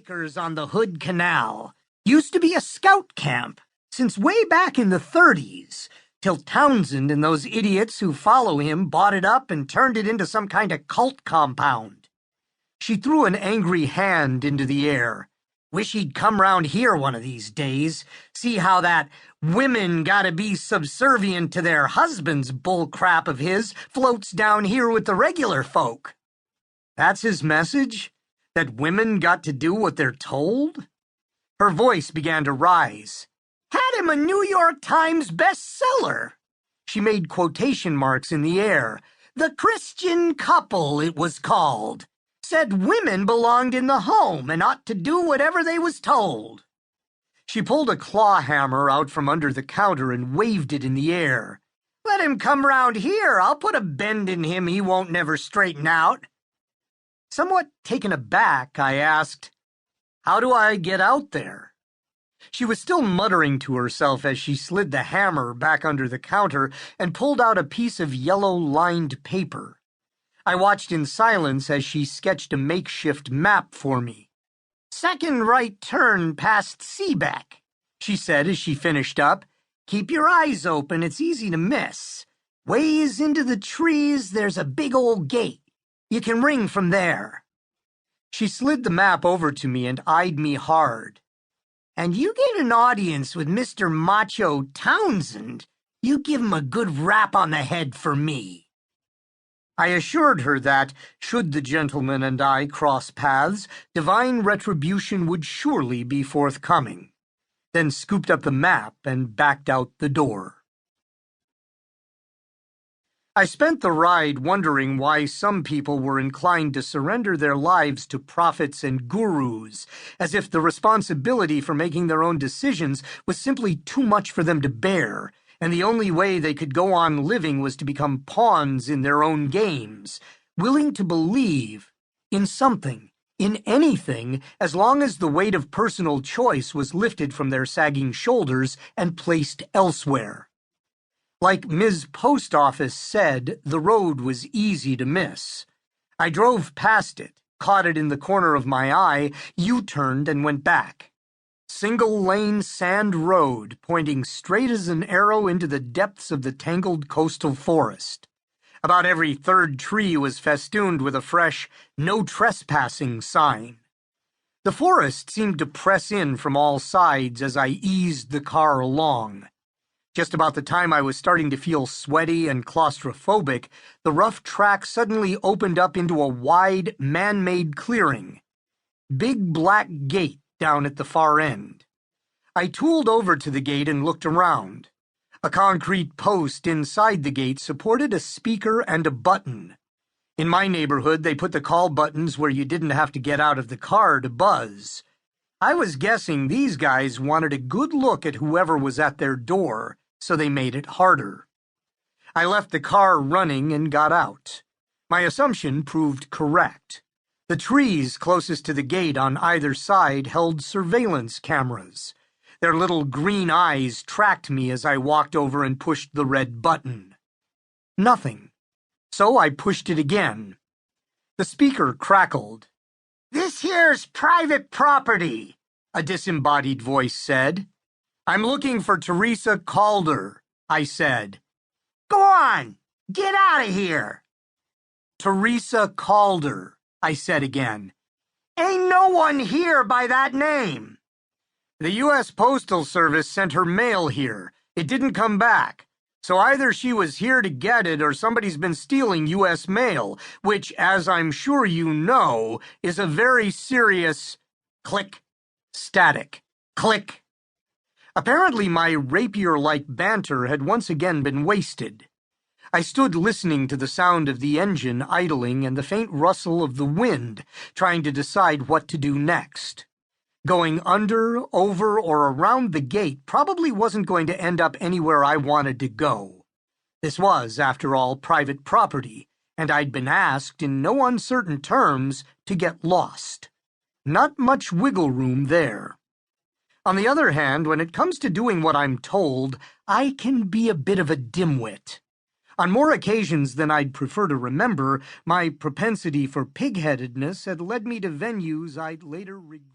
acres on the Hood Canal. Used to be a scout camp since way back in the 30s, till Townsend and those idiots who follow him bought it up and turned it into some kind of cult compound. She threw an angry hand into the air. Wish he'd come round here one of these days, see how that women gotta be subservient to their husbands bullcrap of his floats down here with the regular folk. That's his message? That women got to do what they're told? Her voice began to rise. Had him a New York Times bestseller. She made quotation marks in the air. The Christian Couple, it was called. Said women belonged in the home and ought to do whatever they was told. She pulled a claw hammer out from under the counter and waved it in the air. Let him come round here. I'll put a bend in him he won't never straighten out. Somewhat taken aback, I asked, How do I get out there? She was still muttering to herself as she slid the hammer back under the counter and pulled out a piece of yellow-lined paper. I watched in silence as she sketched a makeshift map for me. Second right turn past Seebeck, she said as she finished up. Keep your eyes open, it's easy to miss. Ways into the trees, there's a big old gate. You can ring from there. She slid the map over to me and eyed me hard. And you get an audience with Mr. Macho Townsend, you give him a good rap on the head for me. I assured her that, should the gentleman and I cross paths, divine retribution would surely be forthcoming, then scooped up the map and backed out the door. I spent the ride wondering why some people were inclined to surrender their lives to prophets and gurus, as if the responsibility for making their own decisions was simply too much for them to bear, and the only way they could go on living was to become pawns in their own games, willing to believe in something, in anything, as long as the weight of personal choice was lifted from their sagging shoulders and placed elsewhere. Like Ms. Post Office said, the road was easy to miss. I drove past it, caught it in the corner of my eye, U-turned and went back. Single-lane sand road pointing straight as an arrow into the depths of the tangled coastal forest. About every third tree was festooned with a fresh, "No trespassing" sign. The forest seemed to press in from all sides as I eased the car along. Just about the time I was starting to feel sweaty and claustrophobic, the rough track suddenly opened up into a wide, man-made clearing. Big black gate down at the far end. I tooled over to the gate and looked around. A concrete post inside the gate supported a speaker and a button. In my neighborhood, they put the call buttons where you didn't have to get out of the car to buzz. I was guessing these guys wanted a good look at whoever was at their door, so they made it harder. I left the car running and got out. My assumption proved correct. The trees closest to the gate on either side held surveillance cameras. Their little green eyes tracked me as I walked over and pushed the red button. Nothing. So I pushed it again. The speaker crackled. "This here's private property," a disembodied voice said. "I'm looking for Teresa Calder," I said. "Go on, get out of here." "Teresa Calder," I said again. "Ain't no one here by that name." "The U.S. Postal Service sent her mail here. It didn't come back. So either she was here to get it or somebody's been stealing U.S. mail, which, as I'm sure you know, is a very serious—" Click. Static. Click. Apparently my rapier-like banter had once again been wasted. I stood listening to the sound of the engine idling and the faint rustle of the wind, trying to decide what to do next. Going under, over, or around the gate probably wasn't going to end up anywhere I wanted to go. This was, after all, private property, and I'd been asked, in no uncertain terms, to get lost. Not much wiggle room there. On the other hand, when it comes to doing what I'm told, I can be a bit of a dimwit. On more occasions than I'd prefer to remember, my propensity for pig-headedness had led me to venues I'd later regret.